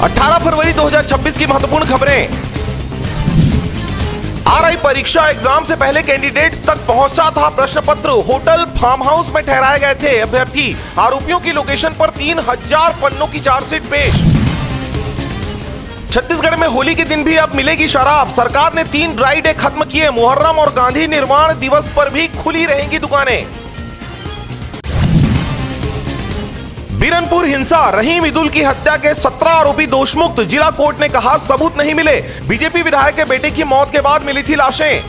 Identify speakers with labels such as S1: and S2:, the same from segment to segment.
S1: 18 फरवरी 2026 की महत्वपूर्ण खबरें। आरआई परीक्षा एग्जाम से पहले कैंडिडेट्स तक पहुंचा था प्रश्न पत्र। होटल फार्म हाउस में ठहराए गए थे अभ्यर्थी। आरोपियों की लोकेशन पर 3000 पन्नों की चार्जशीट पेश। छत्तीसगढ़ में होली के दिन भी अब मिलेगी शराब। सरकार ने 3 ड्राई डे खत्म किए। मुहर्रम और गांधी निर्माण दिवस पर भी खुली रहेंगी दुकानें। बीरनपुर हिंसा, रहीम इदुल की हत्या के 17 आरोपी दोषमुक्त। जिला कोर्ट ने कहा सबूत नहीं मिले। बीजेपी विधायक के बेटे की मौत के बाद मिली थी लाशें।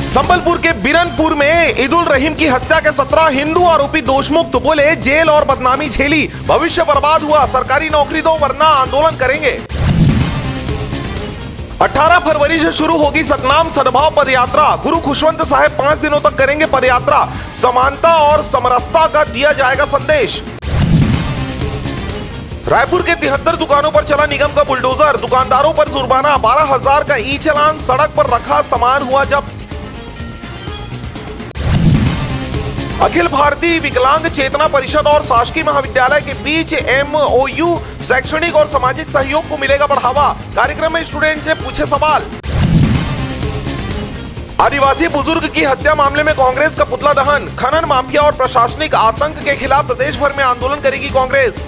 S1: संबलपुर के बीरनपुर में इदुल रहीम की हत्या के 17 हिंदू आरोपी दोषमुक्त। बोले जेल और बदनामी झेली, भविष्य बर्बाद हुआ। सरकारी नौकरी दो वरना आंदोलन करेंगे। 18 फरवरी से शुरू होगी सतनाम सद्भाव पदयात्रा। गुरु खुशवंत साहेब 5 दिनों तक करेंगे पदयात्रा। समानता और समरसता का दिया जाएगा संदेश। रायपुर के 73 दुकानों पर चला निगम का बुलडोजर। दुकानदारों पर जुर्माना, 12,000 का ई चालान। सड़क पर रखा सामान हुआ जब्त। अखिल भारतीय विकलांग चेतना परिषद और शासकीय महाविद्यालय के बीच MOU शैक्षणिक और सामाजिक सहयोग को मिलेगा बढ़ावा। कार्यक्रम में स्टूडेंट्स ने पूछे सवाल। आदिवासी बुजुर्ग की हत्या मामले में कांग्रेस का पुतला दहन। खनन माफिया और प्रशासनिक आतंक के खिलाफ प्रदेश भर में आंदोलन करेगी कांग्रेस।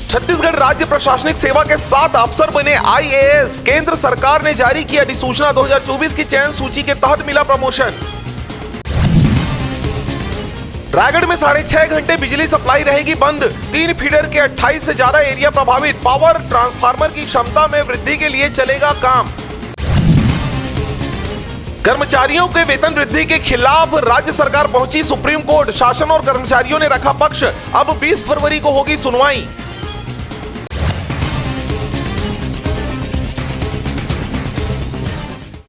S1: छत्तीसगढ़ राज्य प्रशासनिक सेवा के 7 अफसर बने IAS। केंद्र सरकार ने जारी की अधिसूचना। 2024 की चयन सूची के तहत मिला प्रमोशन। रायगढ़ में 6.5 घंटे बिजली सप्लाई रहेगी बंद। 3 फीडर के 28 से ज्यादा एरिया प्रभावित। पावर ट्रांसफार्मर की क्षमता में वृद्धि के लिए चलेगा काम। कर्मचारियों के वेतन वृद्धि के खिलाफ राज्य सरकार पहुंची सुप्रीम कोर्ट। शासन और कर्मचारियों ने रखा पक्ष। अब 20 फरवरी को होगी सुनवाई।